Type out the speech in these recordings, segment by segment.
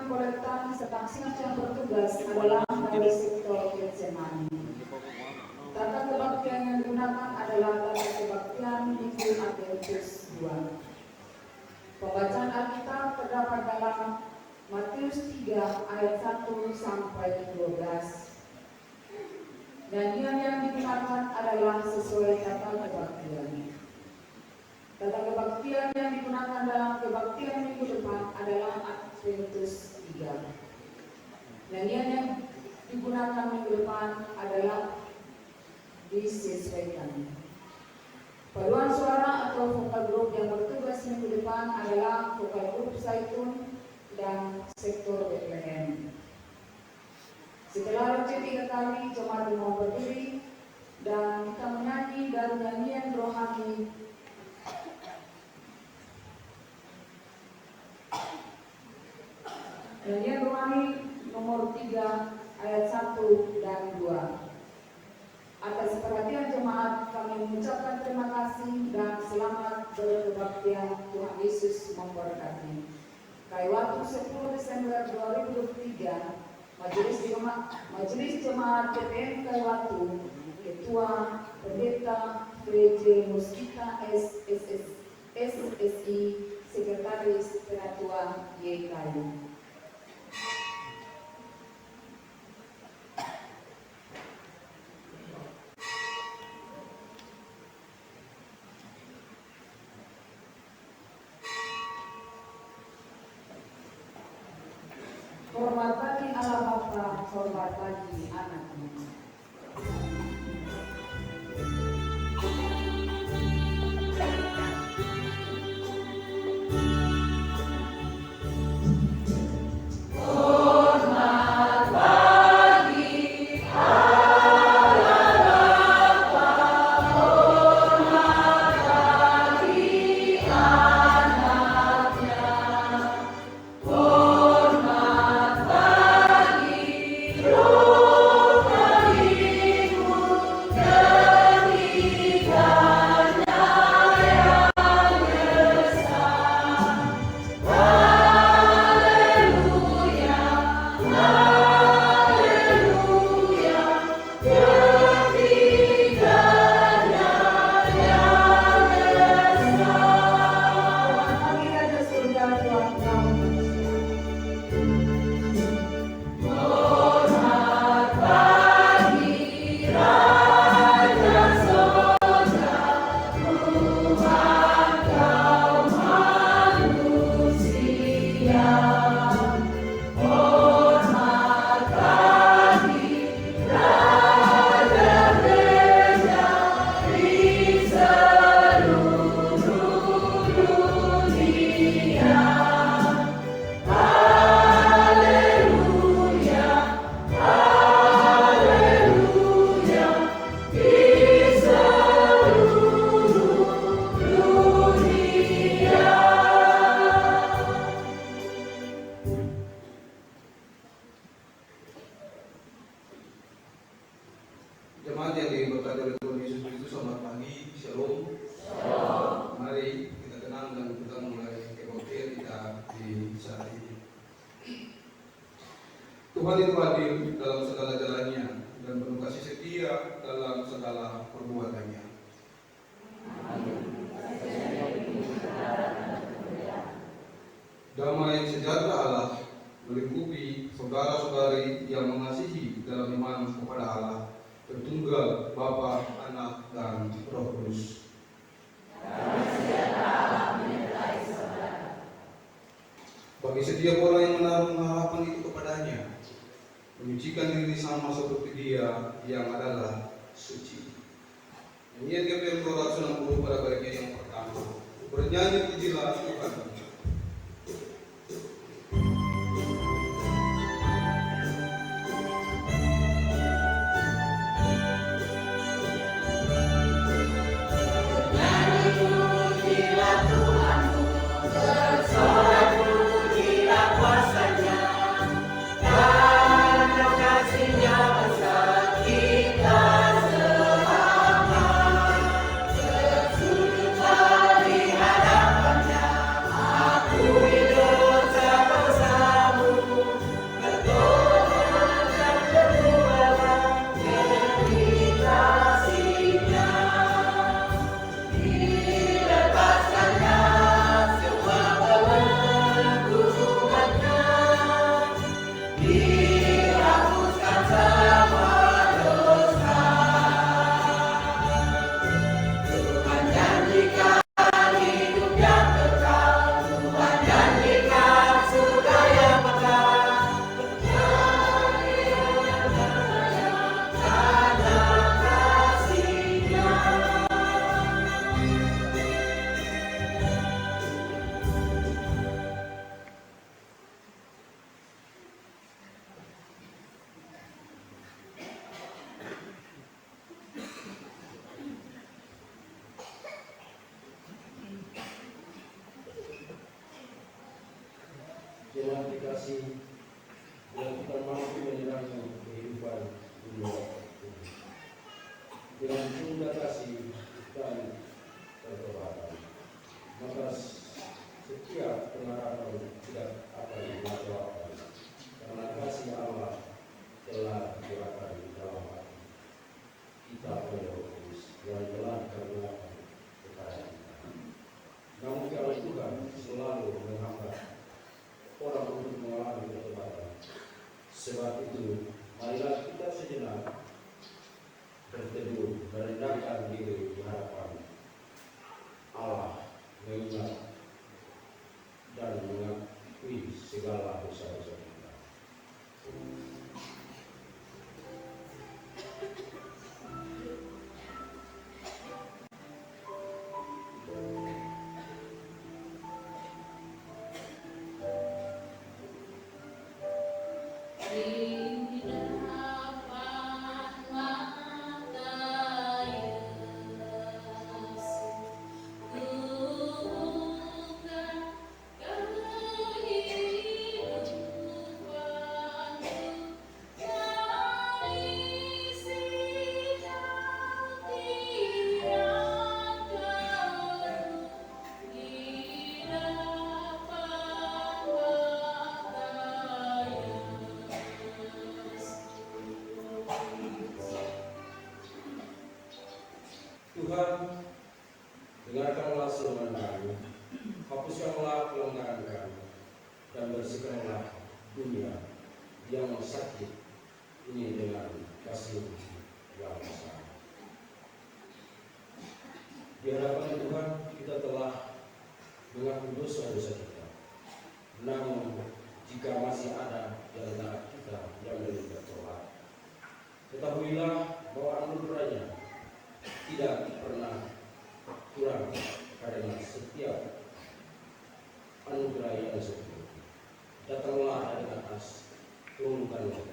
kolektan setaksis yang bertugas adalah dari sektor Getsemani. Tata kebaktian yang digunakan adalah tata kebaktian Minggu Adventus 2. Pembacaan Alkitab terdapat dalam Matius 3 ayat 1 sampai 12. Nyanyian yang digunakan adalah sesuai tata kebaktian. Tata kebaktian yang digunakan dalam kebaktian minggu depan adalah Adventus 3. Nyanyian yang digunakan minggu depan adalah disesuaikan. Paduan suara atau vokal group yang bertugas minggu depan adalah vokal group Zaitun dan sektor Bethlehem. Setelah roce 3 kali, jemaat mau berdiri dan kita menyanyi dari nyanyian rohani nyanyian rohani nomor 3 ayat 1 dan 2. Atas perhatian jemaat kami mengucapkan terima kasih dan selamat berkebaktian. Tuhan Yesus memberkati. Kaiwatu 10 Desember 2023, Majelis Jemaat PPM Kaiwatu, Ketua Pendeta PJ Muskita SSI, Sekretaris Penatua YKI. Hormat bagi Allah Bapa, hormat bagi Anak-Nya. Jemaat yang diberkati oleh Tuhan Yesus Kristus, selamat pagi, shalom. Mari kita tenang dan kita mulai kebaktian kita di saat ini. Tuhan itu adil dalam segala jalannya dan penuh kasih setia dalam segala perbuatannya. Damai sejahtera Allah melingkupi saudara-saudari yang mengasihi dalam iman kepada Allah, Tritunggal, Bapa, Anak, dan Roh Kudus. Bagi setiap orang yang menaruh harapan itu kepadanya, menyucikan diri sama seperti Dia yang adalah suci. Nyanyian GPM 260 pada bagian yang pertama. Bernyanyi pujilah Tuhan. Kita Tuhan dikasih yang kita mampu menyerahkan kehidupan dunia ini dengan cinta kasih dan pertobatan. Maka setiap pengharapan tidak akan dilakukan karena kasih Allah telah digerakkan di dalam hati kita oleh Roh Kudus yang telah dikaruniakan kepada kita. Namun kalau Tuhan selalu menghambat orang untuk mengalami ketobatan. Sebab itu, marilah kita sejenak berteduh, merendahkan diri di hadapan Allah, mengingat dan mengakui segala dosa-dosa kita. Tuhan, dengarkanlah seruan kami, hapuskanlah pelanggaran kami, dan bersihkanlah dunia yang sakit ini dengan kasih yang besar. Di hadapan Tuhan kita telah mengaku dosa-dosa kita. Namun jika masih ada di antara kita yang belum bertobat, ketahuilah bahwa anugerahnya tidak pernah kurang karena setiap anugerah yang seperti datanglah dari atas, turunkanlah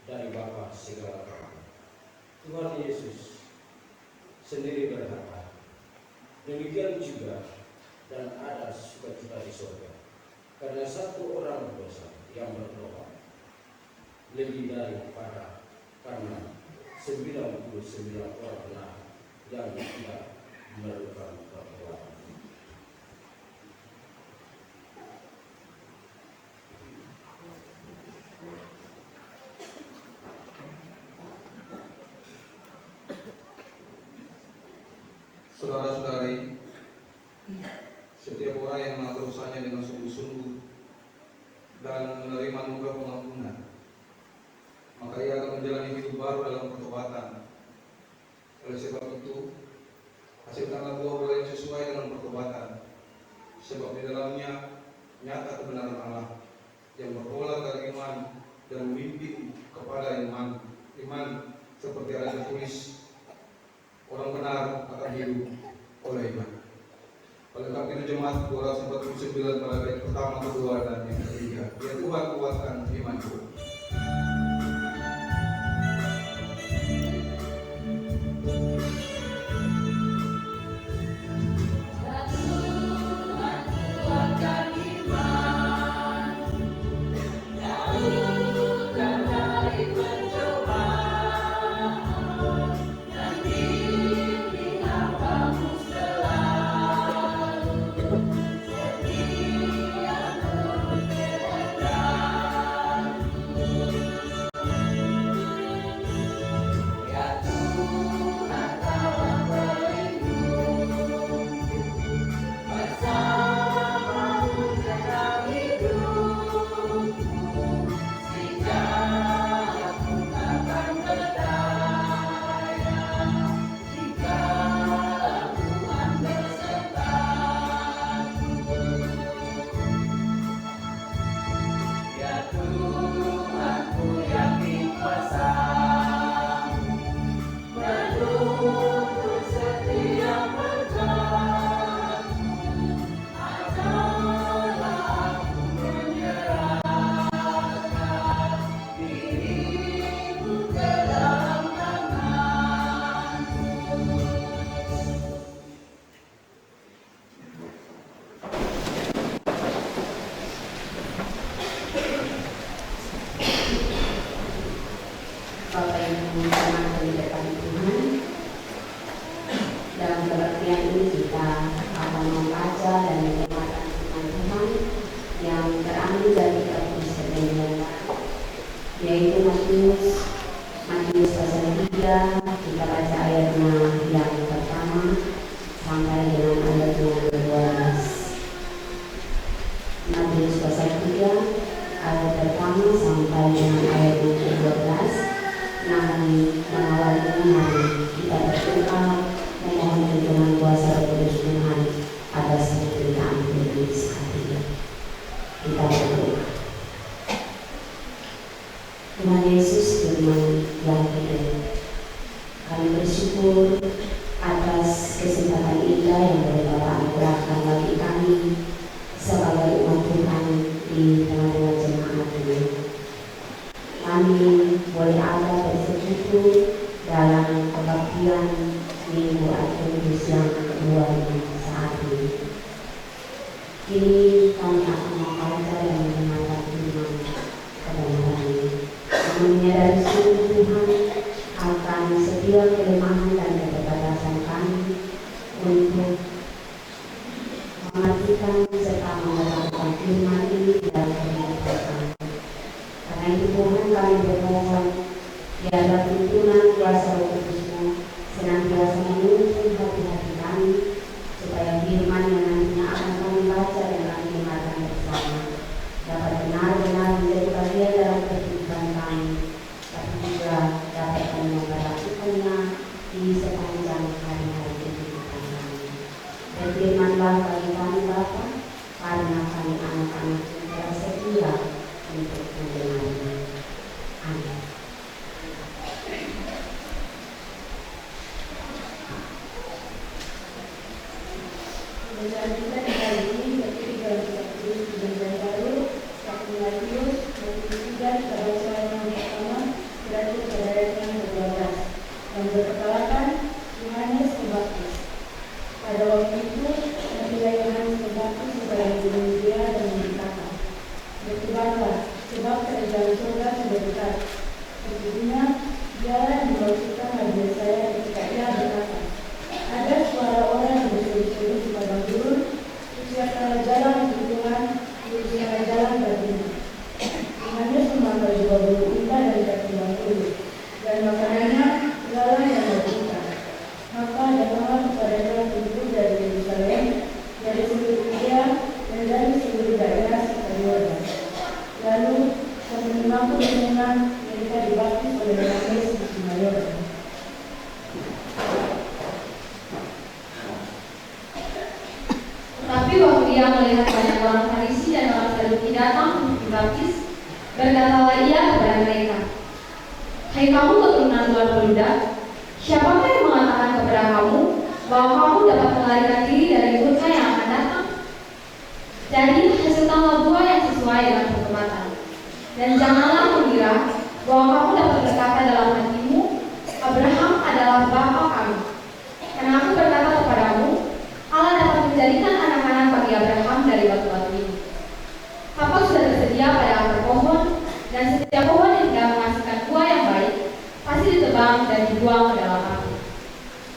dari Bapa segala rahmat. Tuhan Yesus sendiri berkata, demikian juga dan ada sukacita di surga karena satu orang berdosa yang bertobat lebih daripada karena 99 orang benar yang tidak memerlukan pertolongan. Saudara-saudari, setiap orang yang mengatur usahanya dengan sungguh-sungguh dan menerima anugerah pengampunan, maka ia akan menjalani hidup baru dalam pertobatan. Oleh sebab itu, hasilkanlah buah-buah yang sesuai dengan pertobatan, sebab di dalamnya nyata kebenaran Allah yang bertolak dari iman dan memimpin kepada iman. Iman seperti ada tertulis, orang benar akan hidup oleh iman. Pelengkap itu jemaat 249 pada ayat pertama, kedua, dan yang ketiga. Ya Tuhan, kuatkan imanku. Kini kami akan membaca dan mendengarkan firman kebenaran ini. Kami menyadari sungguh Tuhan akan setiap kelemahan dan keterbatasan kami untuk mengartikan serta melakukan firman ini dalam kehidupan kami. Karena itu Tuhan kami bermohon, biarlah tuntunan kuasa Roh Kudus-Mu senantiasa menuntun hati-hati kami, supaya firman yang nantinya akan kami baca dan kami dengarkan bersama dapat benar-benar menjadi bagian dalam kehidupan kami, tapi juga dapat kami memperhatikannya di sepanjang hari-hari kehidupan kami. Berfirmanlah bagi kami Bapa, karena kami anak-anak yang setia untuk mendengarnya. Amin. Bacaan kita di hari ini terdiri dalam kitab Perjanjian Baru, 1 Matius 23, kita baca yang pertama berarti pada ayat yang ke-12 yang berkepalakan Yohanes Pembaptis. Pada waktu itu nabilah Yohanes Pembaptis segera mengunjungi dia dan berkata, "Bertobatlah, sebab kerajaan surga sudah dekat." Sesungguhnya dialah yang membauskan hati saya ketika ia berkata, "Ada suara orang yang berseru-seru di padang gurun, siapkanlah jalan untuk Tuhan, luruskanlah jalan baginya." Yohanes memakai juga bulu unta dari kaki bangku, dan makanannya ilalah yang berbuka. Maka datanglah kepadanya penduduk dari Yerusalem, dari seluruh Yudea, dan dari seluruh daerah sekitar Yordan. Lalu menerima pertolongan mereka dibaptis oleh Yohanes di Sungai Yordan. Tapi waktu ia melihat banyak orang Farisi dan orang Saduki datang untuk dibaptis, berkatalah ia kepada mereka, "Hai kamu keturunan Tuan Peluda, siapakah yang mengatakan kepada kamu bahwa kamu dapat melarikan diri dari murka yang akan datang? Jadi hasilkanlah buah yang sesuai dengan pertobatan. Dan janganlah mengira bahwa kamu dapat berkata dalam hatimu, Abraham adalah bapa kami. Karena aku berkata kepadamu, Allah dapat menjadikan anak-anak bagi Abraham dari batu-batu ini. Kapak sudah tersedia pada akar pohon, dan setiap pohon yang tidak menghasilkan buah yang baik pasti ditebang dan dibuang ke dalam api.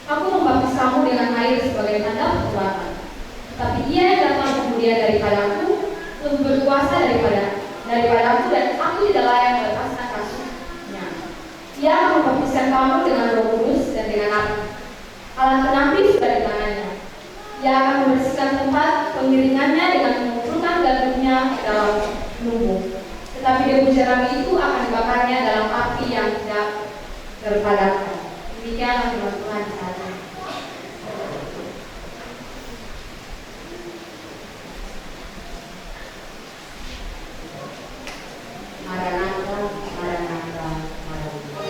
Aku membaptis kamu dengan air sebagai tanda pertobatan. Tetapi Ia yang datang kemudian daripadaku lebih berkuasa daripadaku, dan aku tidak layak melepaskan kasutnya. Ia akan membaptiskan kamu dengan Roh Kudus dan dengan api. Alat penapi sudah di tangannya. Ia akan membersihkan tempat pengiringannya dengan mengumpulkan gandumnya ke dalam lumbung. Tetapi debu jerami itu akan dibakarnya dalam api yang tidak terpadamkan. Demikianlah firman Tuhan saat ini. Maranatha, Maranatha, Maranatha.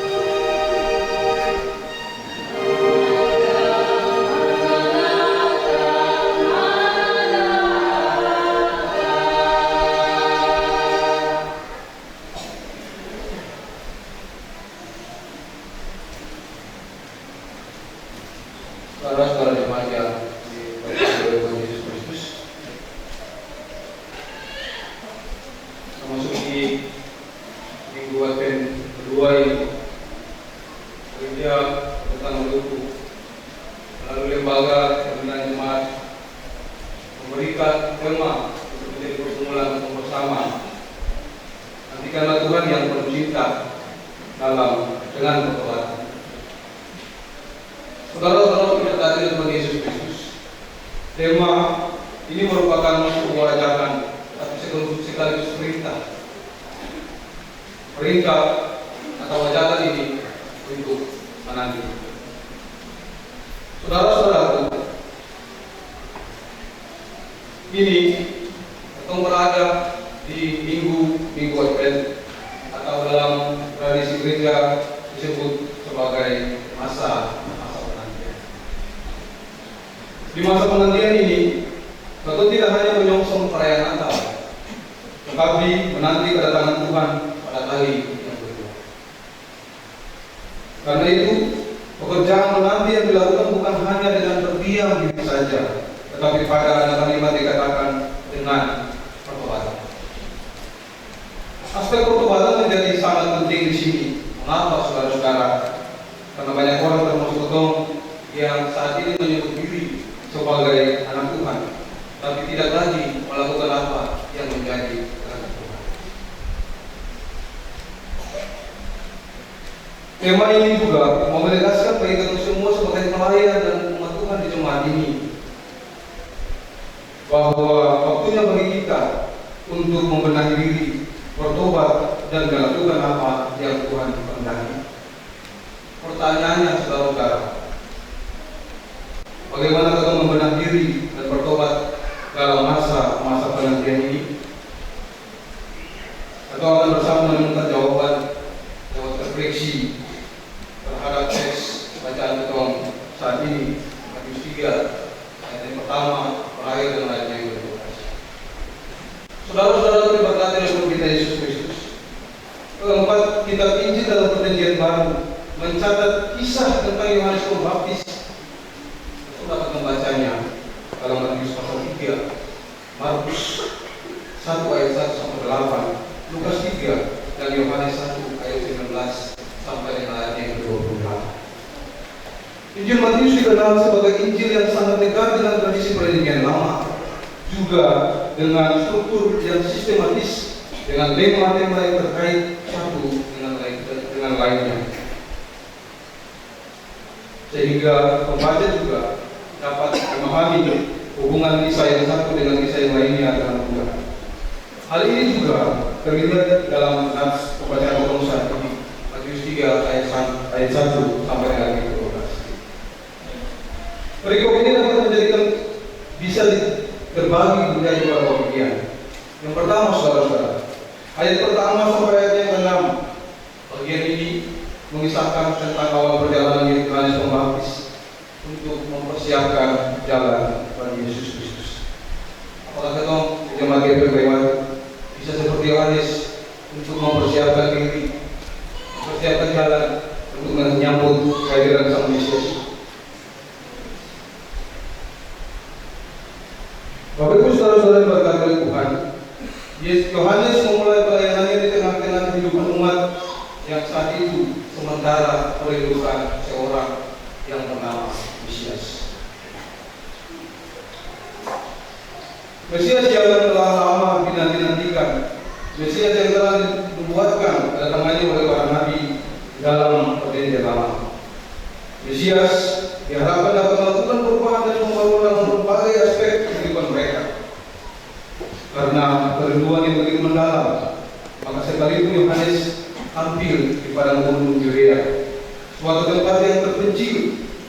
Saudara-saudara jemaat yang diberkati oleh Tuhan Yesus Kristus, memasuki minggu Advent kedua ini, gereja tentang mendukung melalui lembaga pembinaan jemaat memberikan tema untuk menjadi pergumulan bersama. Nantikanlah Tuhan yang penuh cinta dengan pertobatan. Saudara-saudara kita tadi Tuhan Yesus Kristus, tema ini merupakan sebuah ajakan, tapi sekaligus perintah. Perintah atau ajakan ini untuk menanti. Saudara-saudaraku, ini kita berada di minggu Advent atau dalam tradisi gereja disebut sebagai masa penantian. Di masa penantian ini, tentu tidak hanya menyongsong perayaan Natal, tetapi menanti kedatangan Tuhan pada hari yang kedua. Karena itu, pekerjaan menanti yang dilakukan bukan hanya dengan berdiam diri saja, tetapi pada kalimat dikatakan dengan dengan pertobatan. Aspek pertobatan menjadi sangat penting di sini. Mengapa, saudara-saudara? Karena banyak orang termasuk ketong yang saat ini menyebut diri sebagai anak Tuhan, tapi tidak lagi melakukan apa yang menjadi anak Tuhan. Tema ini juga mau menegaskan bagi kita semua sebagai pelayan dan umat Tuhan di jemaat ini, bahwa waktunya bagi kita untuk membenahi diri, bertobat dan melakukan apa yang Tuhan kehendaki. Pertanyaannya, saudara-saudara, bagaimana kita membenahi diri dan bertobat dalam masa penantian ini? Atau akan bersama menemukan jawaban lewat refleksi terhadap teks bacaan kita saat ini, Matius 3 ayat yang pertama terakhir dan ayat yang ke-12. Saudara-saudara diberkati oleh kita Yesus Kristus. Keempat, kitab Injil dalam Perjanjian Baru mencatat kisah tentang Yohanes Pembaptis. Kita dapat membacanya dalam Matius pasal 3, Markus 1 ayat 1 sampai 8, Lukas 3 dan Yohanes 1 ayat 19 sampai dengan ayat yang ke-28. Injil Matius dikenal sebagai Injil yang sangat dekat dengan tradisi Perjanjian Lama, juga dengan struktur yang sistematis, dengan tema-tema yang terkait satu dengan lainnya, sehingga pembaca juga dapat memahami hubungan kisah yang satu dengan kisah yang lainnya dengan mudah. Hal ini juga terlihat dalam nats pembacaan Pengkhotbah saat ini, Matius 3 ayat 1 sampai dengan ayat 12. Perikop ini dapat menjadikan bisa terbagi menjadi beberapa bagian. Yang pertama, saudara-saudara, ayat pertama sampai ayat yang ke-6. Bagian ini mengisahkan tentang awal perjalanan Yohanes Pembaptis untuk mempersiapkan jalan bagi Yesus Kristus. Apakah kita jemaat GPP bisa seperti Yohanes untuk mempersiapkan diri, mempersiapkan jalan untuk menyambut kehadiran Sang Mesias? Bapak Ibu saudara-saudara berkat oleh Tuhan, Yohanes memulai pelayanannya di tengah-tengah kehidupan umat yang saat itu sementara merindukan seorang yang bernama Mesias. Mesias yang telah lama dinanti-nantikan, Mesias yang telah dibuatkan kedatangannya oleh para nabi dalam Perjanjian Lama. Mesias diharapkan dapat melakukan perubahan dan pembangunan berbagai aspek kehidupan mereka. Karena kerinduan yang begitu mendalam, maka sekalipun Yohanes hampir di padang gunung Yudea, suatu tempat yang terpencil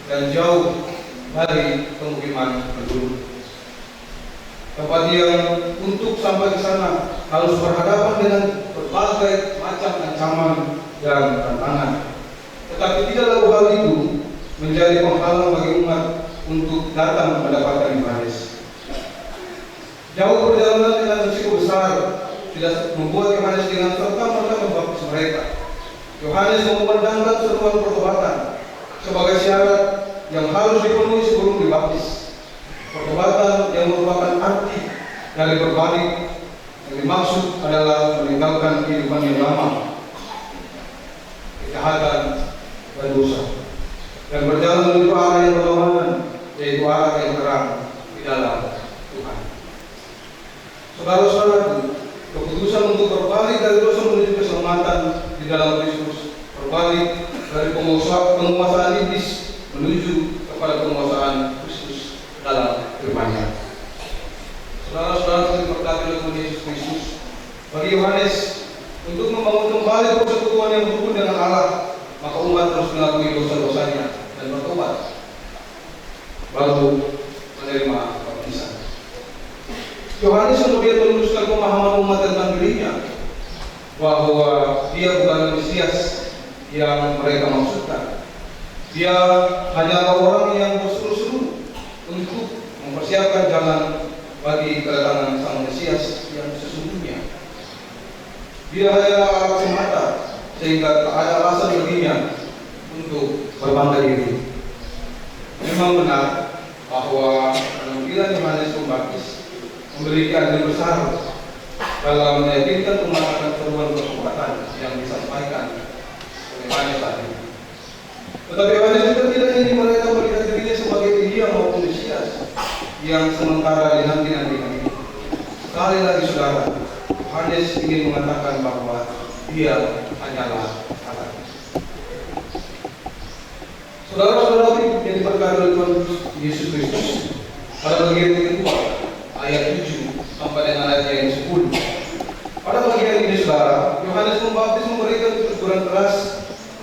dan jauh dari pemukiman penduduk, tempat yang untuk sampai ke sana harus berhadapan dengan berbagai macam ancaman dan tantangan. Tetapi tidaklah hal itu menjadi penghalang bagi umat untuk datang mendapatkan Yohanes. Jauh perjalanan dengan risiko besar tidak membuat Yohanes dengan serta-merta membaptis mereka. Yohanes memandangkan seruan pertobatan sebagai syarat yang harus dipenuhi sebelum dibaptis. Pertobatan yang merupakan arti dari berbalik, yang dimaksud adalah meninggalkan kehidupan yang lama, kejahatan dan dosa, dan berjalan menuju arah yang berlawanan, yaitu arah yang terang di dalam Tuhan. Saudara-saudaraku, keputusan untuk berbalik dari dosa menuju keselamatan di dalam Kristus, berbalik dari penguasaan iblis menuju kepada penguasaan Kristus dalam firman-Nya. Saudara-saudara diberkati oleh Tuhan Yesus Kristus, bagi Yohanes untuk membangun kembali persekutuan yang rukun dengan Allah, maka umat harus mengakui dosa-dosanya dan bertobat, baru menerima baptisan. Yohanes kemudian meluruskan pemahaman umat tentang dirinya, bahwa dia bukan Mesias yang mereka maksudkan. Dia hanyalah orang yang berseru-seru untuk mempersiapkan jalan bagi kedatangan Sang Mesias yang sesungguhnya. Dia hanyalah alat semata, sehingga tak ada alasan baginya untuk berbangga diri. Memang benar bahwa penampilan Yohanes Pembaptis memberikan andil besar dalam meyakinkan pemahaman seruan pertobatan yang disampaikan oleh Yohanes tadi. Tetapi Yohanes juga tidak ingin mereka melihat dirinya sebagai Elia maupun Mesias yang sementara dinanti-nantikan ini. Sekali lagi saudara, Yohanes ingin mengatakan bahwa dia hanyalah anak. Saudara-saudara yang diberkati oleh Tuhan Yesus Kristus, pada bagian kedua ayat 7 sampai dengan ayat yang 10. Pada bagian ini saudara, Yohanes Pembaptis memberikan teguran keras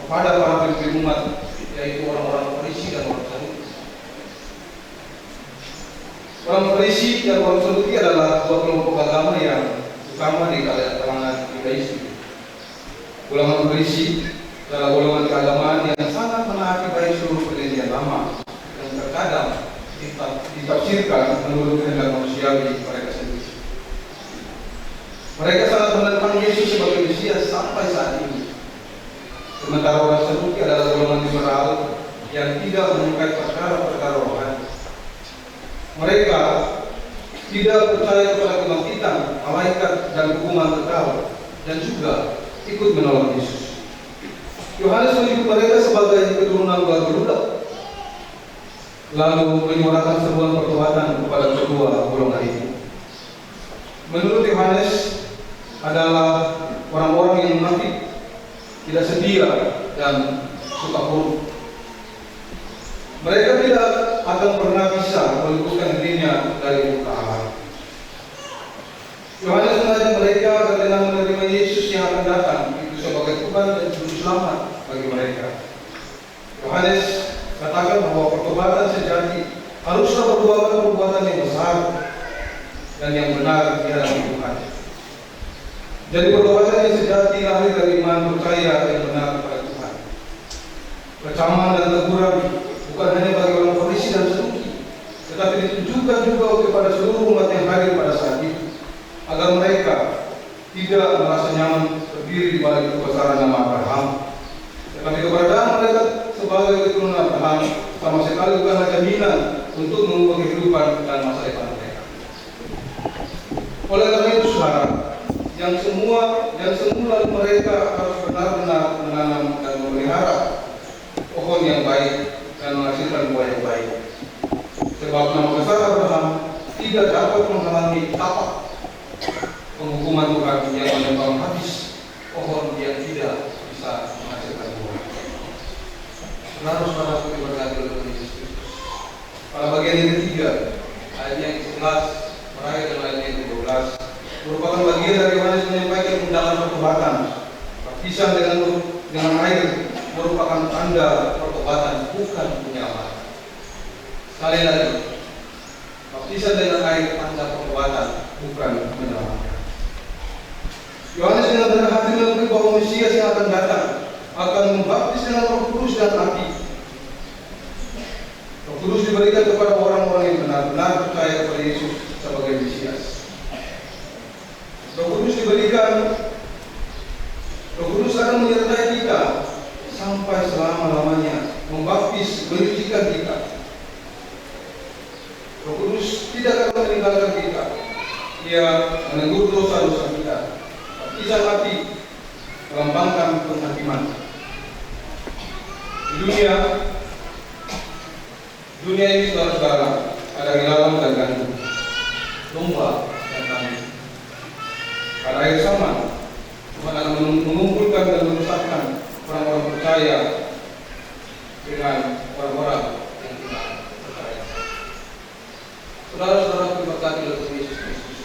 kepada para pemimpin umat, yaitu orang-orang Farisi dan orang Saduki. Orang Farisi dan orang Saduki adalah dua kelompok agama yang utama di kalangan Yudais. Golongan Farisi adalah golongan keagamaan yang sangat menaati baik seluruh perjanjian lama yang terkadang ditafsirkan menurut kehendak manusiawi mereka sendiri. Mereka sangat menentang Yesus sebagai Mesias sampai saat ini. Sementara orang Saduki adalah golongan liberal yang tidak menyukai perkara-perkara rohani. Mereka tidak percaya kepada kebangkitan, malaikat dan hukuman kekal, dan juga ikut menolak Yesus. Yohanes menyebut mereka sebagai keturunan ular beludak, lalu menyuarakan seruan pertobatan kepada kedua golongan itu. Menurut Yohanes adalah orang-orang yang munafik, tidak setia dan suka buruk. Mereka tidak akan pernah bisa meluputkan dirinya dari murka Allah. Yohanes mengajak mereka agar dengan menerima Yesus yang akan datang itu sebagai Tuhan dan Juru Selamat bagi mereka. Yohanes katakan bahwa pertobatan sejati haruslah merupakan perbuatan yang besar dan yang benar di hadapan Tuhan. Jadi pertobatan yang sejati lahir dari iman percaya yang benar kepada Tuhan. Kecaman dan teguran bukan hanya bagi orang Farisi dan Saduki, tetapi ditujukan juga kepada seluruh umat yang hadir pada saat itu, agar mereka tidak merasa nyaman berdiri di balik kebesaran nama Abraham, tetapi keberadaan mereka sebagai keturunan Abraham sama sekali bukanlah jaminan untuk mengubah kehidupan dan masa depan mereka. Oleh karena itu saudara, yang semula mereka harus benar-benar menanam dan memelihara pohon yang baik dan menghasilkan buah yang baik. Sebab nama besar Abraham tidak dapat menghalangi tapak penghukuman Tuhan yang menyebabkan habis pohon yang tidak bisa menghasilkan buah. Saudara-saudara yang diberkati oleh Tuhan Yesus Kristus, pada bagian yang ketiga, ayat yang ke-11 berakhir dengan ayat yang ke-12, merupakan bagian dari Yohanes menyampaikan undangan pertobatan. Baptisan dengan air merupakan tanda pertobatan, bukan penyelamat. Sekali lagi, baptisan dengan air tanda pertobatan, bukan menyelamatkan. Yohanes dengan benar hati mengakui bahwa Mesias yang akan datang akan membaptis dengan Roh Kudus dan api. Roh Kudus diberikan kepada orang-orang yang benar-benar percaya kepada Yesus sebagai Mesias. Roh Kudus akan menyertai kita sampai selama-lamanya, membaptis, menyucikan kita. Roh Kudus tidak akan meninggalkan kita. Ia menegur dosa-dosa kita. Baptisan hati melambangkan penghakiman. Di dunia ini saudara-saudara, ada ilalang dan gandum, domba dan kambing. Pada akhir zaman, Tuhan akan mengumpulkan dan menyesatkan orang-orang percaya dengan orang-orang yang tidak percaya. Saudara-saudara diberkati oleh Tuhan Yesus Kristus,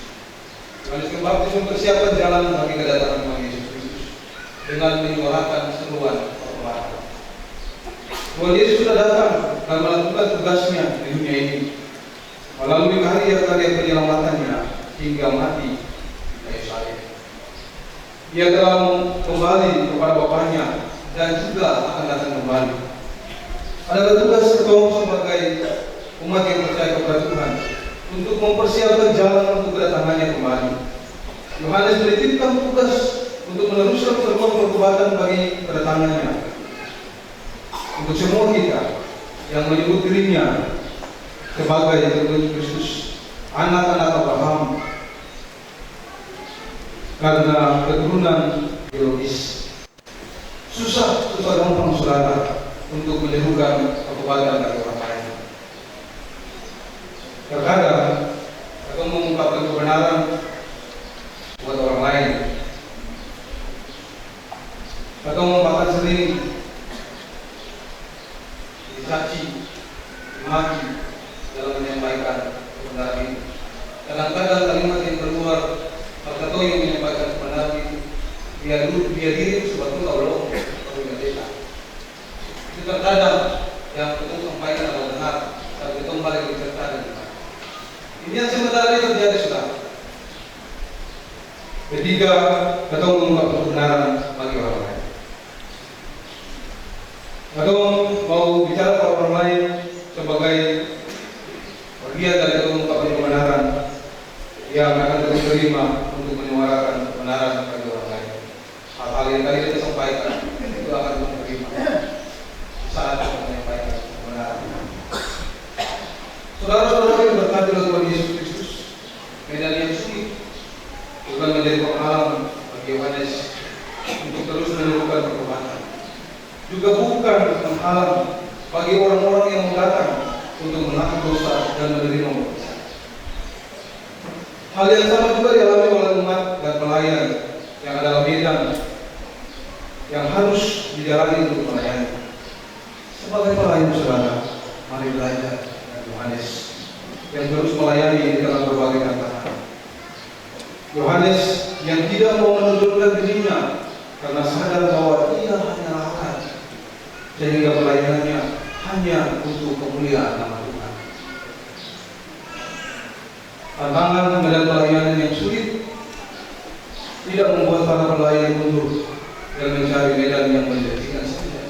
Yohanes Pembaptis mempersiapkan jalan bagi kedatangan Tuhan Yesus Kristus dengan menyuarakan seruan pertobatan. Tuhan Yesus sudah datang dan melakukan tugasnya di dunia ini melalui karya-karya penyelamatannya hingga mati. Ia telah kembali kepada Bapaknya dan juga akan datang kembali. Ada tugas ketua sebagai umat yang percaya kepada Tuhan untuk mempersiapkan jalan untuk kedatangannya kembali. Yohanes menitipkan tugas untuk meneruskan seruan pertobatan bagi kedatangannya untuk semua kita yang menyebut dirinya sebagai Kristus, anak-anak Abraham, karena keturunan biologis. Susah gampang saudara untuk menirukan perbuatan dari orang lain. Terkadang atau mengungkapkan kebenaran buat orang lain, atau bahkan sering dicaci, dimaki dalam menyampaikan kebenaran itu. Kadang-kadang kalimat yang keluar atau yang menyampaikan kebenaran itu dia diri itu sebetulnya Allah tidak. Itu terkadang yang kita sampaikan adalah benar, tapi itu balik diceritakan. Ini yang sebenarnya terjadi sudah. Ketika atau mengungkap kebenaran bagi orang lain, atau mau bicara ke orang lain sebagai bagian dari mengungkapkan kebenaran yang akan diterima untuk menyuarakan kebenaran bagi orang lain. Hal-hal yang tadi kita sampaikan itu akan diterima saat kita menyampaikan kebenaran. Saudara-saudara yang berkati oleh Tuhan Yesus Kristus, medan yang sulit bukan menjadi penghalang bagi Yohanes untuk terus menemukan pertobatan. Juga bukan penghalang bagi orang-orang yang mau datang untuk mengaku dosa dan menerima baptisan. Hal yang sama juga dialami oleh umat dan pelayan yang adalah medan yang harus dijalani untuk melayani. Sebagai pelayan saudara, mari belajar dari Yohanes yang terus melayani di tengah berbagai tantangan. Yohanes yang tidak mau menunjukkan dirinya karena sadar bahwa ia hanya rakyat, sehingga pelayanannya hanya untuk kemuliaan nama Tuhan. Tantangan dan pelayanan yang sulit tidak membuat para pelayan mundur dan mencari medan yang menjanjikan saja.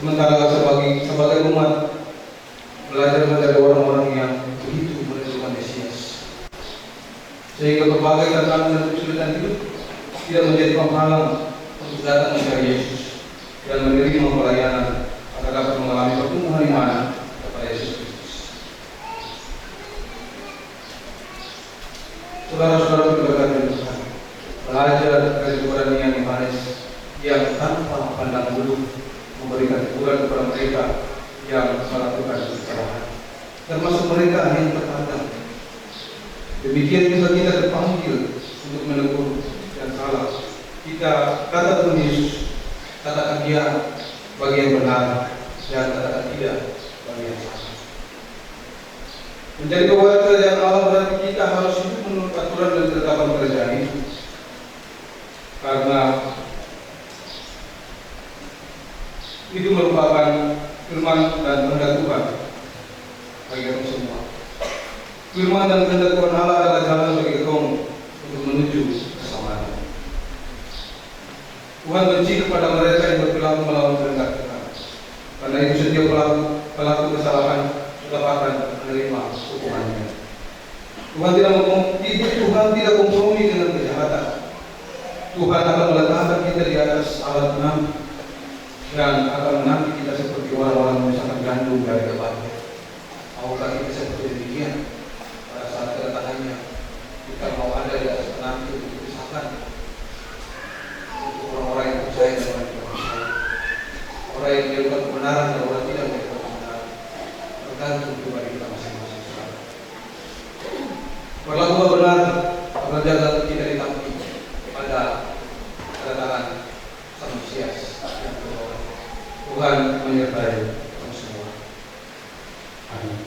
Sementara sebagai umat belajar menjadi orang-orang yang begitu menentukan Mesias, sehingga berbagai tantangan dan kesulitan hidup tidak menjadi penghalang untuk datang mencari Yesus dan menerima pelayanan agar dapat mengalami pertumbuhan iman kepada Yesus Kristus. Saudara-saudara berkati Tuhan, belajar dari keberanian Yohanes yang tanpa pandang bulu memberikan teguran kepada mereka yang melakukan kesalahan, termasuk mereka yang terkadang. Demikian juga kita dipanggil untuk menegur dan salah. Kita kata Tuhan Yesus, katakan dia bagi yang benar dan katakan tidak bagi yang salah. Menjadi pewarta yang Allah berarti kita harus hidup menurut aturan dan ketetapan kerajaan itu, karena itu merupakan firman dan kehendak Tuhan bagi kita semua. Firman dan kehendak Tuhan Allah adalah jalan bagi kita untuk menuju keselamatan. Tuhan benci kepada mereka yang berperilaku melawan kehendak Tuhan. Karena itu setiap pelaku kesalahan tetap akan menerima hukumannya. Tuhan tidak kompromi dengan kejahatan. Tuhan akan meletakkan kita di atas alat penampi dan akan menanti kita seperti orang-orang memisahkan gandum dari kebahagiaan. Maukah kita seperti demikian pada saat kedatangannya? Kita mau ada di atas penanti untuk dipisahkan untuk orang-orang yang percaya dan orang yang tidak percaya, orang yang menjadikan kebenaran dan orang tidak menjadikan kebenaran, tergantung pribadi kita masing-masing. Berlakulah benar, agar jangan tidak ditampi pada kedatangan Sang Mesias yang kedua. Tuhan menyertai kamu semua. Amin.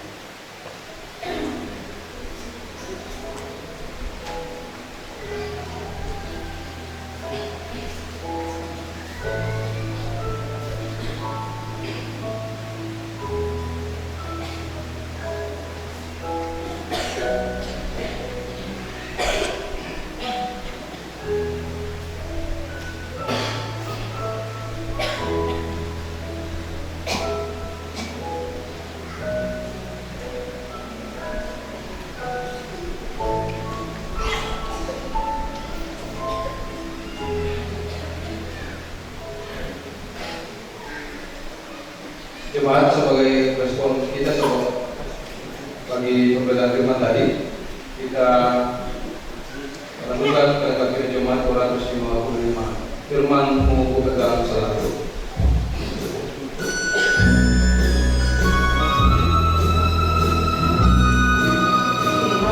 Jemaat, sebagai respon kita bagi pembelajaran firman tadi, kita Bulan kata Jumat 255 firman-Mu pegang selalu. Terima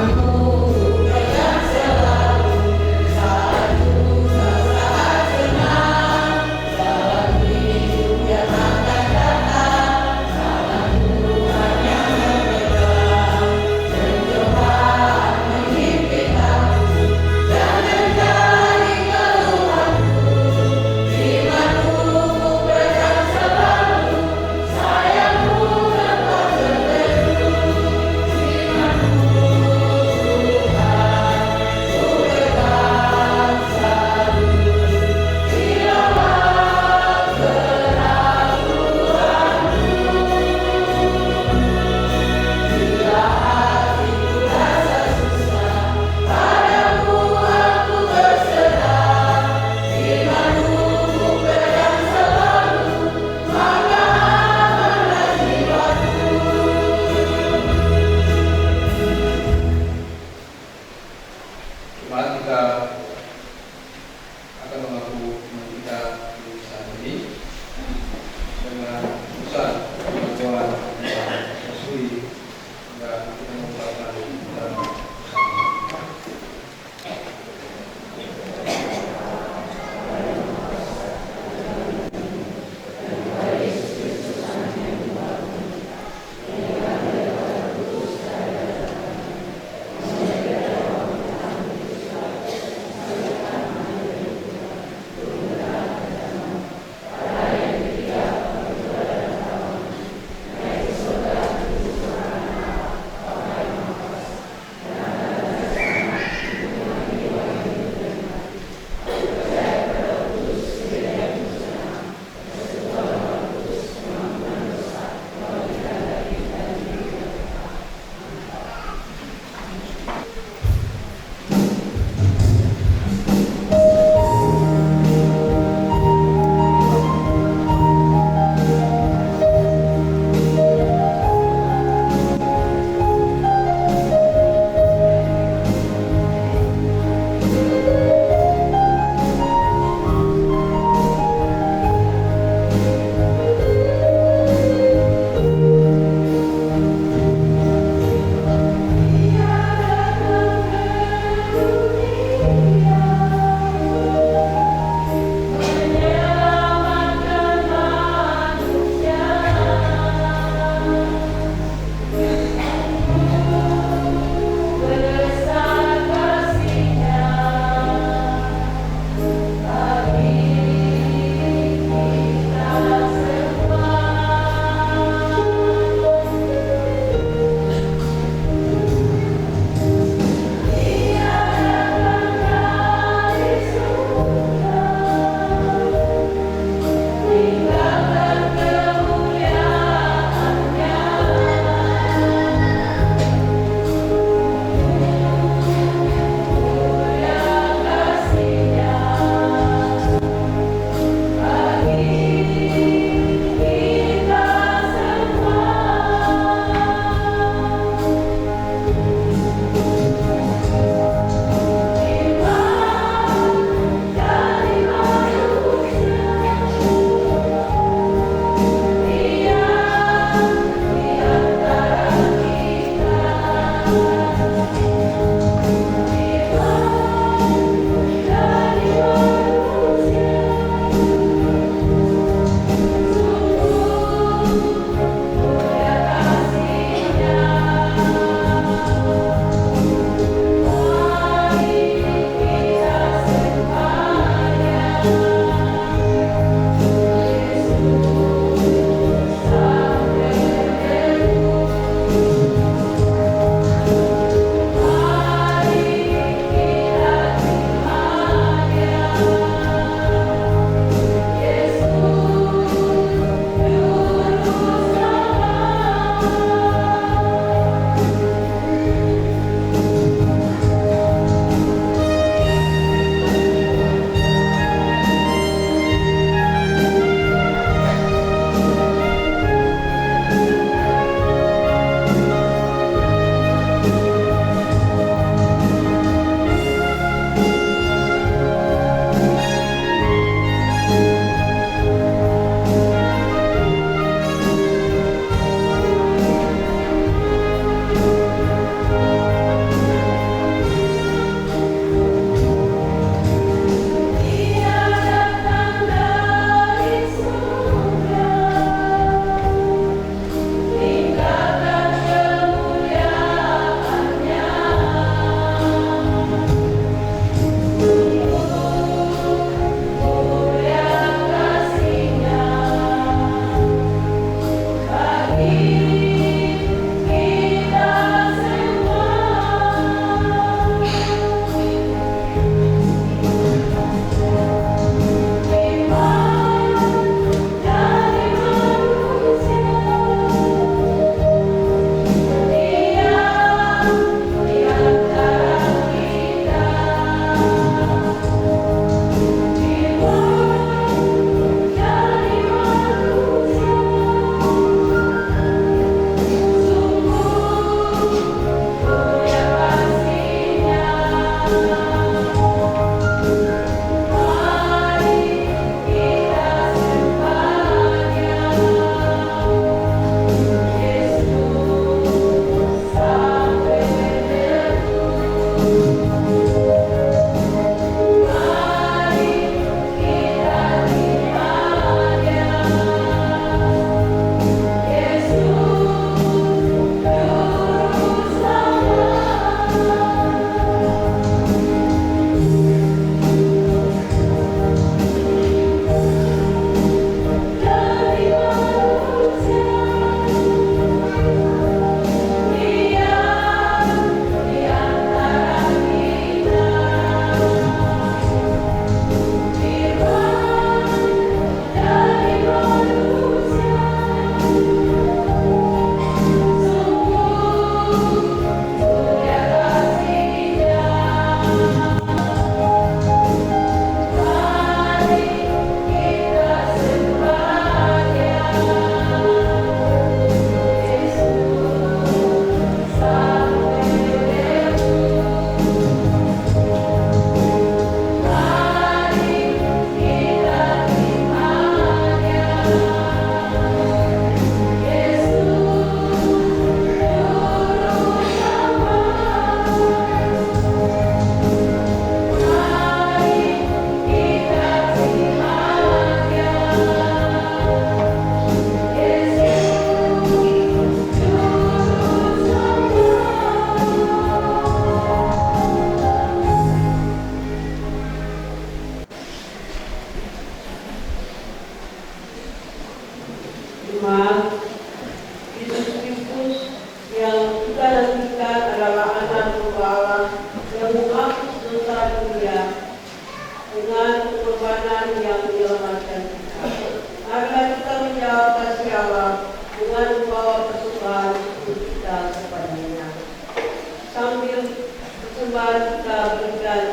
Jumat kita berikan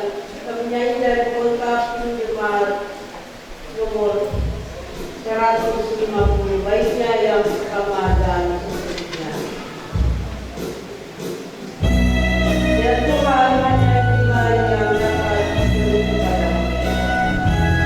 penyanyi dari kota Jumat nomor 150, baiknya yang pertama dan seterusnya. Ya Tuhan, hanya Dia yang dapat memberi kepada Yang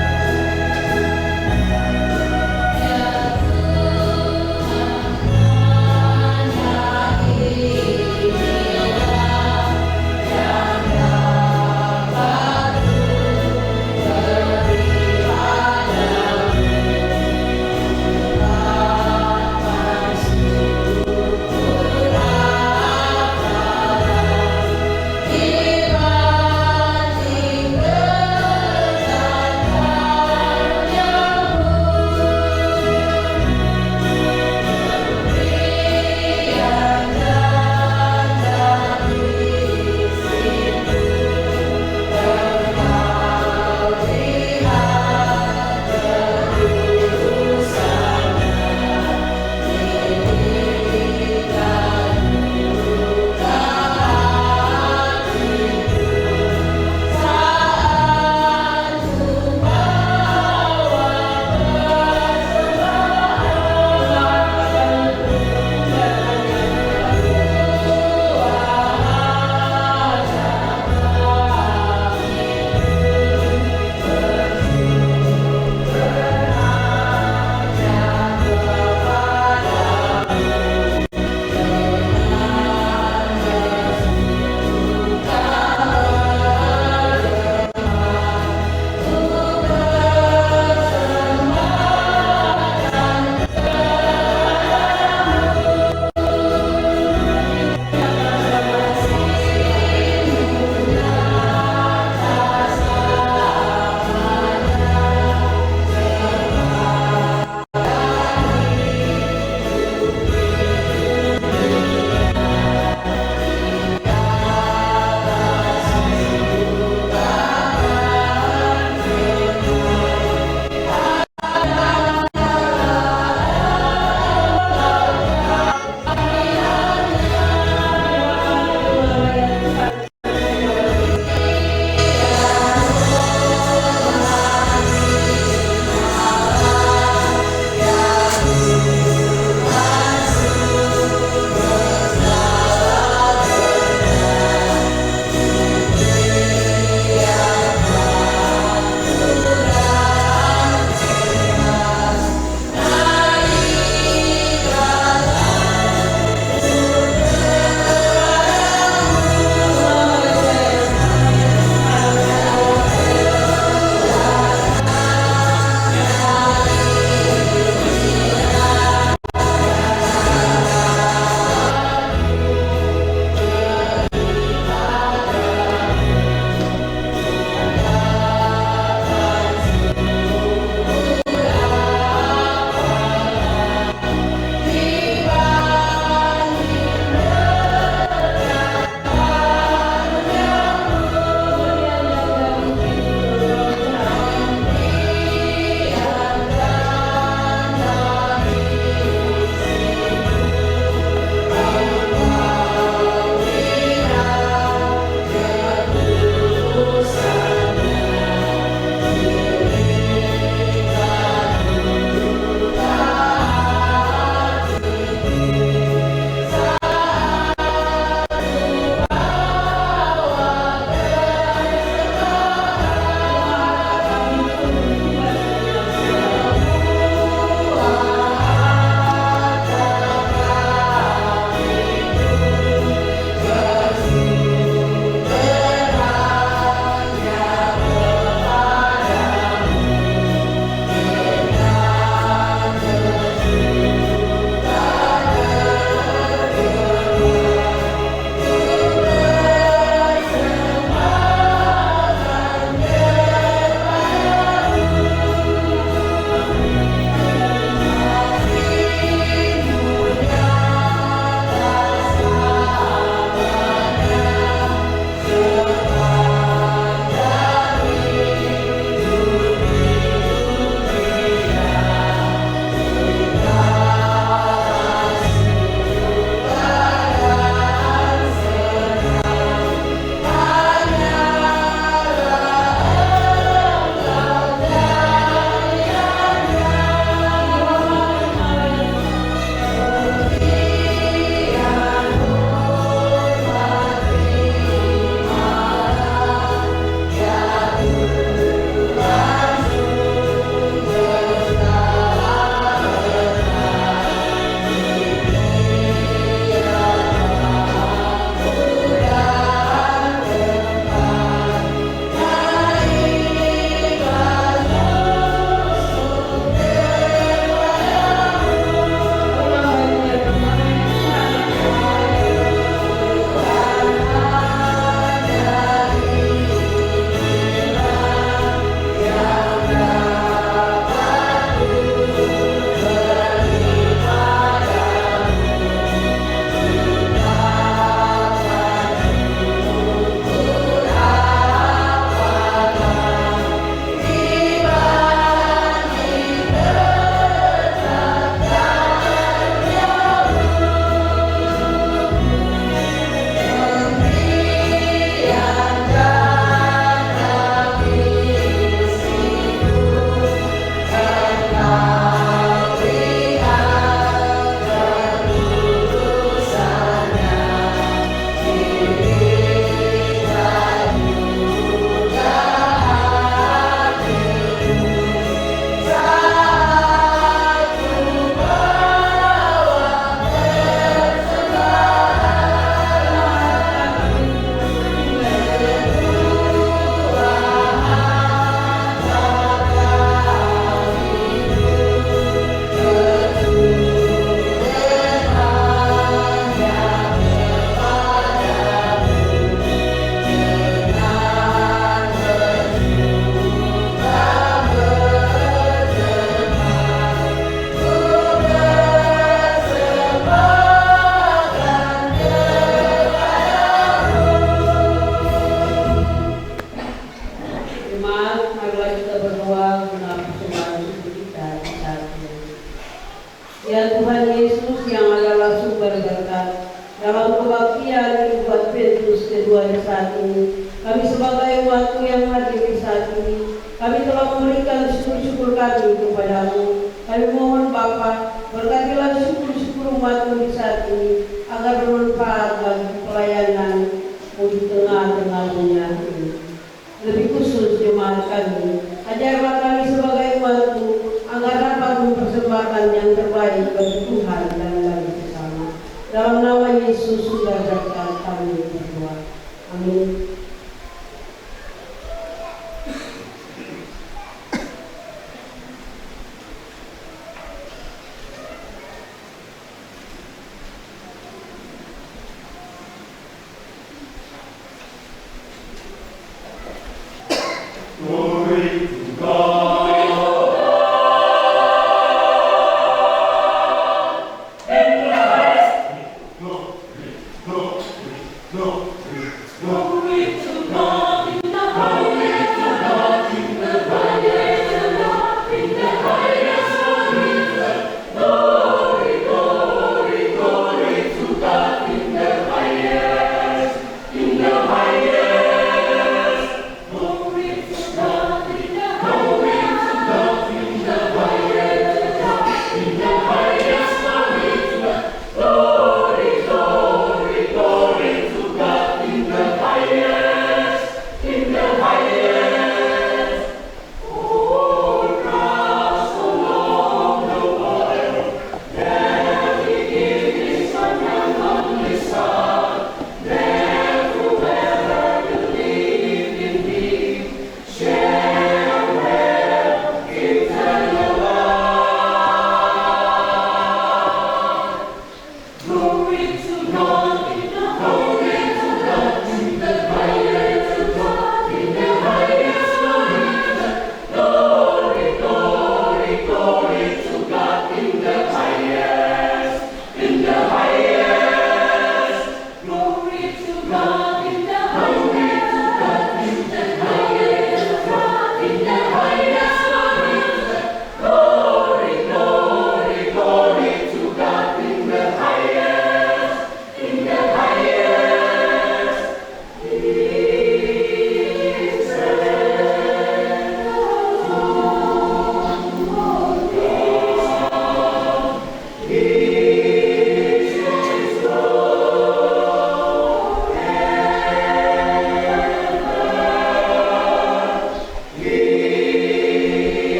saat ini. Kami sebagai umat yang hadir di saat ini, kami telah memberikan syukur-syukur kami kepadamu. Kami mohon Bapa, berkatilah syukur-syukur umatmu di saat ini, agar bermanfaat bagi pelayananmu di tengah-tengahnya ini. Lebih khusus jemaat kami, ajarlah kami sebagai umatmu, agar dapat mempersembahkan yang terbaik bagi Tuhan dan bagi sesama. Dalam nama Yesus sudah berkat kami berdoa. Amin.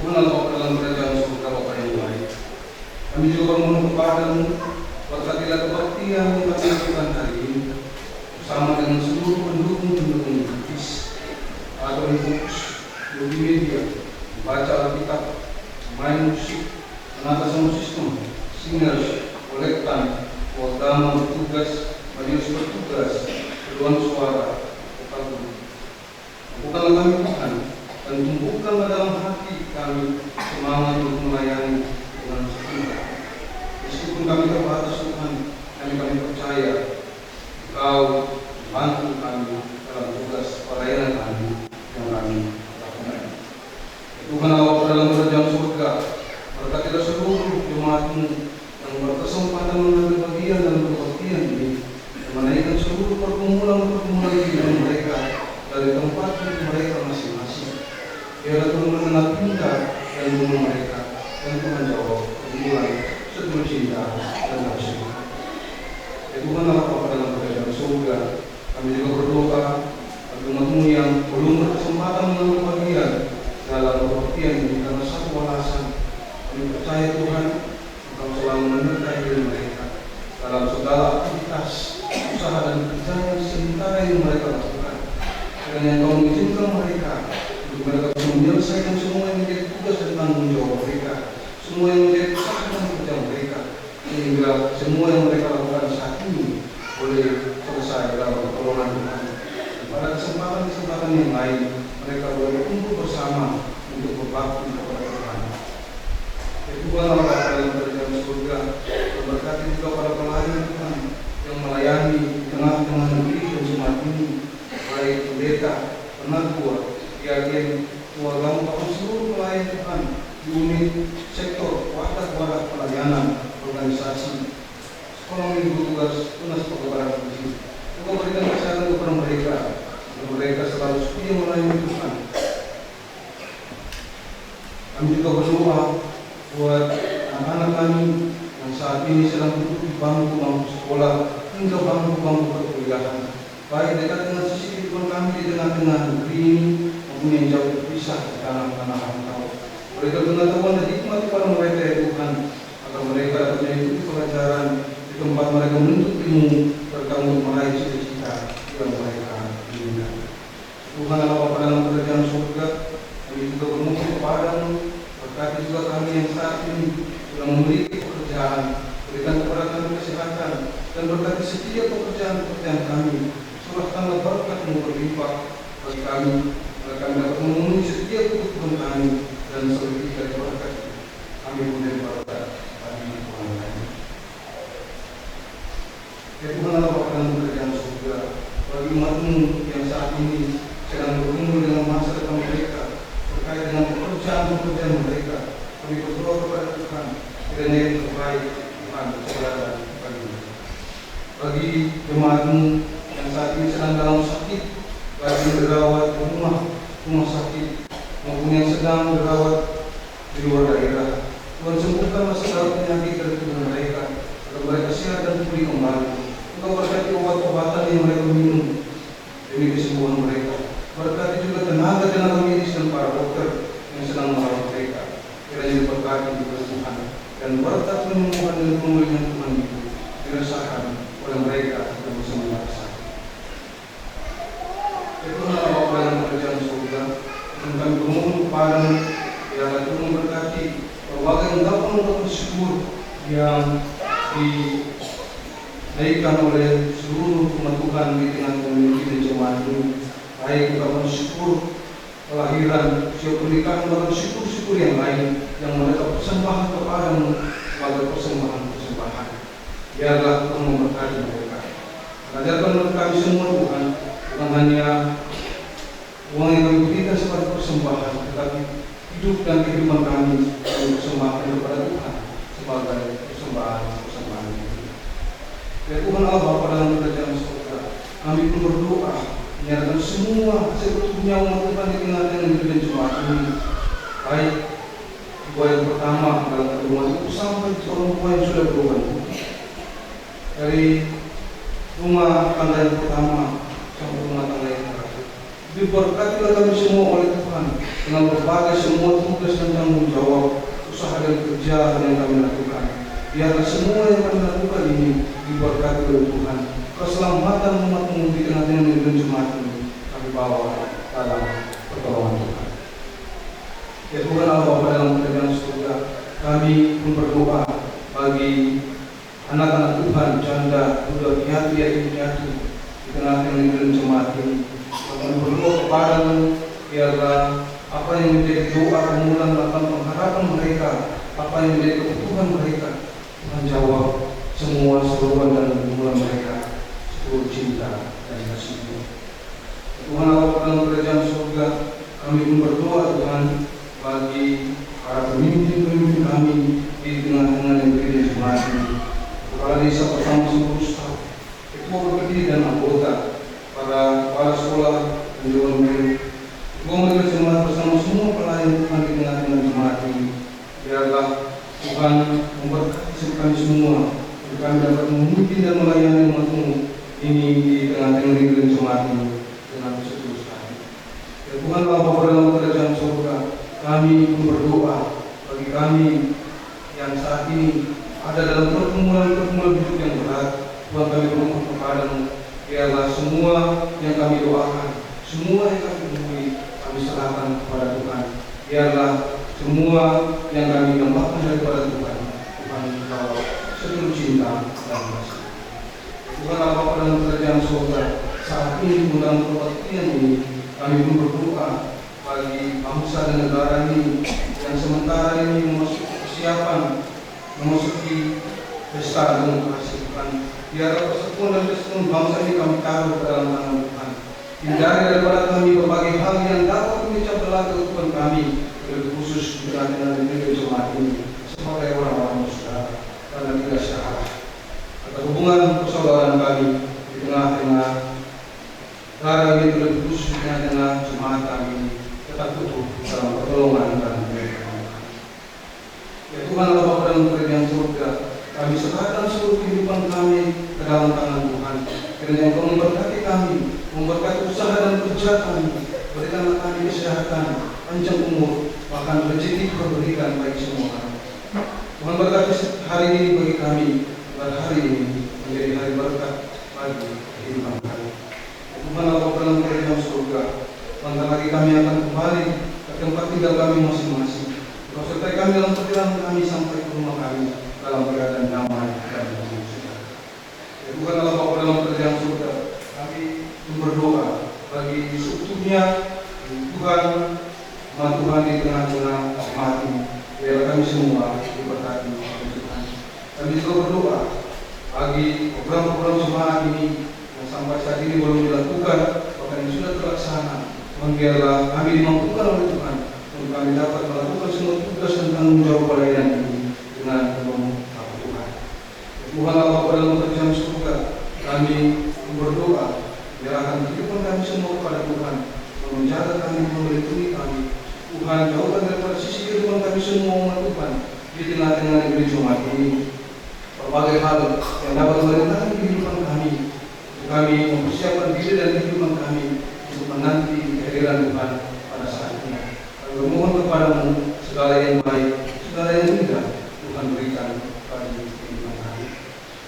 Tuhan Allah dalam kerajaan surga Bapa multimedia, membaca Alkitab, main musik, menata sound system, singers, kolektan, kodam bertugas, majelis bertugas, paduan suara, vokal guru. Bukanlah kami Tuhan, dan tumbuhkanlah dalam hati kami semangat untuk melayani dengan sepenuhnya. Meskipun kami terbatas Tuhan, kami percaya Engkau membantu kami dalam tugas pelayanan kami yang kami lakukan. Tuhan Allah dalam kerajaan surga, berkatilah seluruh jemaat-Mu yang berkesempatan mengambil bagian dalam kebaktian ini, dan menaikkan seluruh pergumulan-pergumulan kehidupan mereka dari tempat mereka masing-masing. Biarlah Tuhan mengenal pintar dan mengenal mereka, dan Tuhan jawab pergumulan sepenuh cinta dan kasih. Ya Tuhan Allah Bapa dalam kerajaan surga, kami juga berdoa bagi umat-Mu yang belum berkesempatan mengambil bagian dalam kebaktian ini karena satu alasan. Kami percaya Tuhan, Engkau selalu menyertai diri mereka dalam segala aktivitas, usaha dan pekerjaan sementara yang mereka lakukan. Dan yang Kau mengizinkan mereka untuk mereka bisa menyelesaikan semua yang menjadi tugas dan tanggung jawab mereka, semua yang menjadi usaha dan pekerjaan mereka, sehingga semua yang mereka lakukan saat ini boleh selesai dalam pertolongan Tuhan. Dan pada kesempatan-kesempatan yang lain, mereka boleh berkumpul bersama untuk berbakti kepada Tuhan. Tuhan Allah dalam kerajaan surga, memberkati juga para pelayan Tuhan yang melayani di tengah-tengah negeri dan jemaat ini, baik pendeta, penatua, diaken, keluarga, maupun seluruh pelayan Tuhan di unit, sektor, wadah-wadah pelayanan, organisasi, sekolah minggu tugas, tunas pegawai puji. Juga berikan kesehatan kepada mereka, dan mereka selalu setia melayani Tuhan. Kami juga berdoa buat anak-anak kami yang saat ini sedang duduk di bangku sekolah hingga bangku perkuliahan, baik dekat dengan sisi kehidupan kami di tengah-tengah negeri ini maupun yang jauh terpisah di tanah-tanah rantau. Berikan pengetahuan dan hikmat kepada mereka ya Tuhan, agar mereka dapat mengikuti pelajaran di tempat mereka menuntut ilmu serta untuk meraih cita-cita yang mereka inginkan. Tuhan Allah Bapa dalam kerajaan surga, kami juga bermohon kepadamu, berkati juga kami yang saat ini sudah memiliki pekerjaan, berikan kepada kami kesehatan, dan berkati setiap pekerjaan kami. Surahkanlah berkat-Mu berlimpah bagi kami, agar kami dapat memenuhi setiap kebutuhan kami dan selebih dari berkat kami boleh berkat bagi Tuhan kami. Ya Tuhan Allah Bapa dalam kerajaan surga, bagi umat-Mu yang saat ini sedang bergumul dengan masa depan mereka terkait dengan pekerjaan mereka, kami berdoa kepada Tuhan kiranya yang terbaik Tuhan bersedia bagi jemaat-Mu yang saat ini sedang dalam sakit, baik yang dirawat di rumah sakit maupun yang sedang dirawat di luar daerah. Tuhan sembuhkanlah segala penyakit dari tubuh mereka agar mereka sehat dan pulih kembali. Engkau berkati obat-obatan yang mereka minum demi kesembuhan mereka. Berkati juga tenaga medis dan para dokter yang sedang merawat mereka. Kiranya diberkati juga Tuhan, dan berkat penyembuhan dan pemulihan Tuhan itu dirasakan oleh mereka yang bersama sakit. Tuhan Allah dalam kerajaan surga, dan kami bermohon kepadamu, biarlah Tuhan memberkati berbagai ungkapan bersyukur yang dinaikkan oleh seluruh umat Tuhan di tengah komuniti dan jemaat ini, baik ungkapan syukur kelahiran, siap pernikahan, bahkan syukur-syukur yang lain yang mereka persembahkan kepadamu sebagai persembahan-persembahan. Biarlah Tuhan memberkati mereka. Ajarkan kami semua Tuhan, bukan hanya uang yang kami berikan sebagai persembahan, tetapi hidup dan kehidupan kami kami persembahkan kepada Tuhan sebagai persembahan-persembahan. Ya Tuhan Allah Bapa dalam kerajaan surga, kami pun berdoa menyerahkan semua sebetulnya umat Tuhan di tengah-tengah negeri dan jemaat ini, baik dua yang pertama dalam pertemuan itu sampai orang tua yang sudah berubah, dari rumah tangga yang pertama sampai rumah tangga yang terakhir. Diberkatilah kami semua oleh Tuhan dengan berbagai semua tugas dan tanggung jawab, usaha dan kerja yang kami lakukan. Biarlah semua yang kami lakukan ini diberkati oleh Tuhan. Keselamatan umat-Mu di tengah-tengah negeri dan jemaat ini kami bawa dalam pertolongan Tuhan. Ya Tuhan Allah Bapa dalam kerajaan surga, kami pun berdoa bagi anak-anak Tuhan, janda, duda, piatu, yatim piatu di tengah-tengah negeri jemaat ini. Kami berdoa kepadamu, biarlah apa yang menjadi doa permulaan akan pengharapan mereka, apa yang menjadi kebutuhan mereka, Tuhan jawab semua seruan dan pergumulan mereka, seluruh cinta dan kasih-Mu. Tuhan Allah dalam kerajaan surga, kami pun berdoa Tuhan bagi para pemimpin-pemimpin kami di tengah-tengah negeri dan jemaat ini, kepala desa bersama seluruh staf, ketua berdiri dan anggota, para kepala sekolah dan dewan guru, ketua majelis jemaat bersama semua pelayan Tuhan di tengah-tengah jemaat ini. Biarlah Tuhan memberkati kami semua, agar kami dapat memimpin dan melayani umat-Mu ini di tengah-tengah negeri dan jemaat ini dengan seterusnya. Ya Tuhan Allah Bapa dalam kerajaan surga, kami pun berdoa bagi kami yang saat ini ada dalam pergumulan hidup yang berat. Tuhan, kami berdoa kepadamu, biarlah semua yang kami doakan, semua yang kami temui, kami serahkan kepada Tuhan. Biarlah semua yang kami dambakan daripada Tuhan, Tuhan Engkau seluruh cinta dan kasih. Tuhan Allah Bapa dalam kerajaan surga, saat ini pun dalam kebaktian ini, kami pun berdoa bagi bangsa dan negara ini yang sementara ini memasuki persiapan memasuki pesta demokrasi Tuhan. Biarlah persatuan dan kesatuan bangsa ini kami taruh ke dalam tangan Tuhan. Hindari daripada kami berbagai hal yang dapat memecah belah kehidupan kami, lebih khusus di tengah-tengah negeri jemaat ini sebagai orang-orang saudara karena tidak syarat atau hubungan persaudaraan kami di tengah-tengah negara ini, lebih khusus di tengah-tengah jemaat kami ini tetap utuh dalam pertolongan dan kami. Ya Tuhan Allah Bapa dalam kerajaan surga, kami serahkan seluruh kehidupan kami ke dalam tangan Tuhan. Kiranya Engkau memberkati kami, memberkati usaha dan kerja kami, berikanlah kami kesehatan, panjang umur, bahkan rezeki Kau berikan bagi semua orang. Tuhan berkati hari ini bagi kami, agar hari ini menjadi hari berkat bagi kehidupan kami. Ya Tuhan Allah Bapa dalam kerajaan surga, sebentar lagi kami akan kembali ke tempat tinggal kami masing-masing. Kau sertai kami dalam perjalanan kami sampai ke rumah kami dalam keadaan damai dan sejahtera. Ya Tuhan Allah Bapa dalam kerajaan surga, kami berdoa bagi seutuhnya Tuhan, Tuhan di tengah-tengah jemaat ini. Biar kami semua diberkati oleh Tuhan. Kami juga berdoa bagi program-program jemaat ini yang sampai saat ini belum dilakukan, bahkan yang sudah terlaksana. Biarlah kami dimampukan oleh Tuhan untuk kami dapat melakukan semua tugas dan tanggung jawab pelayanan ini dengan penuh Tuhan. Tuhan Allah Bapa dalam kerajaan surga, kami berdoa menyerahkan kehidupan kami semua kepada Tuhan, menjaga kami, melindungi kami. Tuhan, jauhkan daripada sisi kehidupan kami semua umat Tuhan di tengah-tengah negeri jemaat ini berbagai hal yang dapat merintahkan kehidupan kami. Kami mempersiapkan diri dan kehidupan kami untuk menanti kehadiran Tuhan pada saat ini. Memohon kepadamu segala yang baik, segala yang indah Tuhan berikan pada kehidupan kami.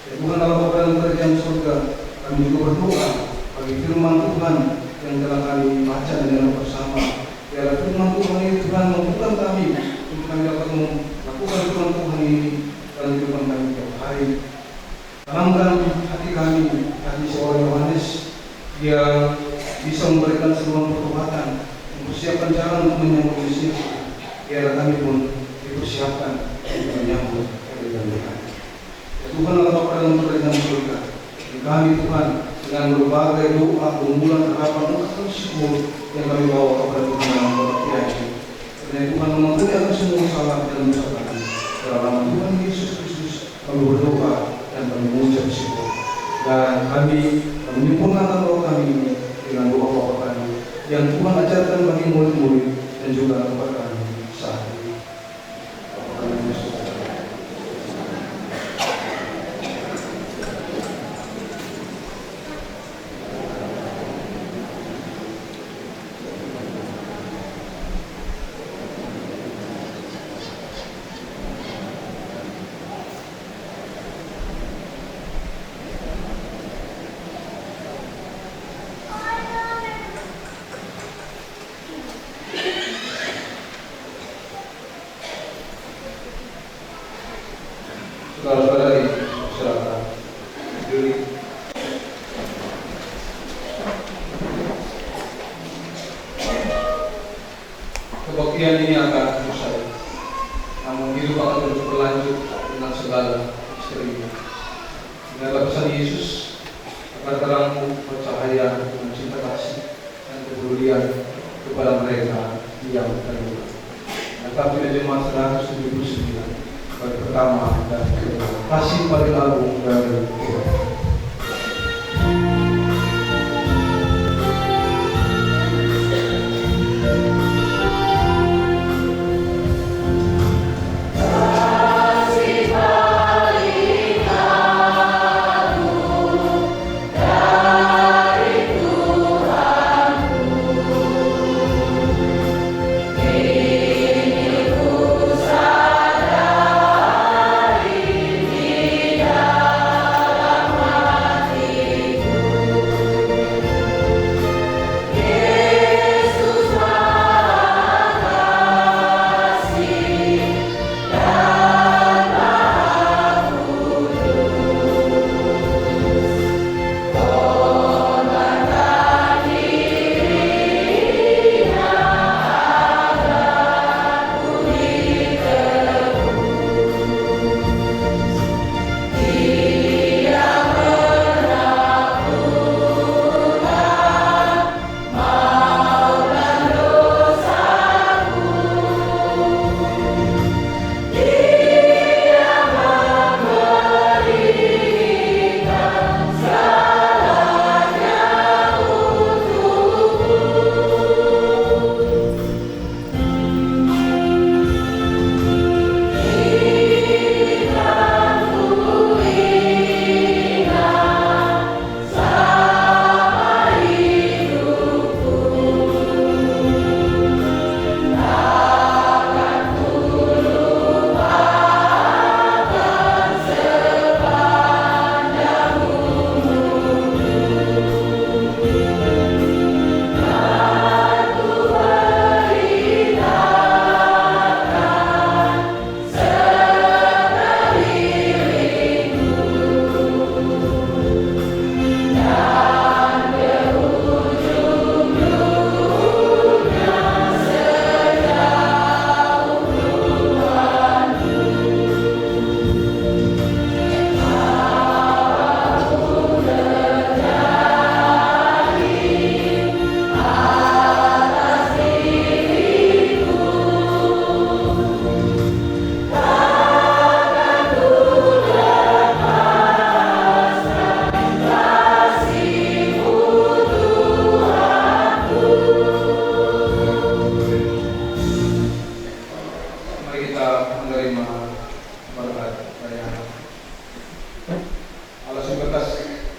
Ya Tuhan Allah Bapa dalam kerajaan surga, kami juga berdoa bagi firman Tuhan yang telah kami baca dan dengar bersama. Biarlah firman Tuhan ini Tuhan membuka kami untuk kami dapat melakukan firman Tuhan ini dalam kehidupan kami tiap hari. Tanamkan hati kami, hati seorang Yohanes yang bisa memberikan seruan pertobatan, mempersiapkan jalan untuk menyambut Yesus. Biarlah kami pun dipersiapkan untuk menyambut kehadiran Tuhan. Ya Tuhan Allah Bapa dalam kerajaan surga, kami Tuhan dengan berbagai doa, pergumulan, harapan, ungkapan syukur yang kami bawa kepada Tuhan dalam kebaktian ini. Karena Tuhan mengampuni akan semua salah dan dosa kami. Dalam nama Tuhan Yesus Kristus kami berdoa dan kami mengucap syukur. Dan kami menyempurnakan doa kami ini dengan doa kami yang Tuhan ajarkan bagi murid-murid dan juga kepada kami saat ini. kebaktian ini akan usai. Namun hidup akan terus berlanjut dengan segala misterinya. Inilah pesan Yesus agar terangmu bercahaya dengan cinta kasih dan kepedulian kepada mereka yang terluka. Tetapi dari Jemaat 179 bait pertama dan kedua, kasih paling agung dari Tuhan.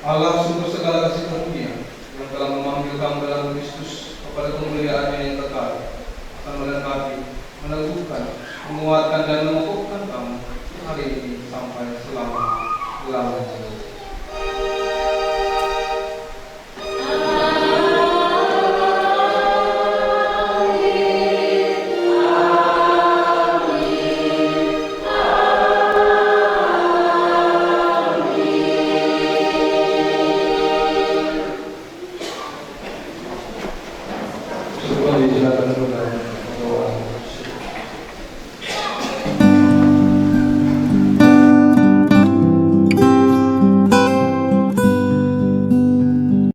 Allah sumber segala kasih karunia yang telah memanggil kamu dalam Kristus kepada kemuliaannya yang kekal akan melengkapi, meneguhkan, menguatkan dan mengukuhkan kamu hari ini sampai selama-lamanya.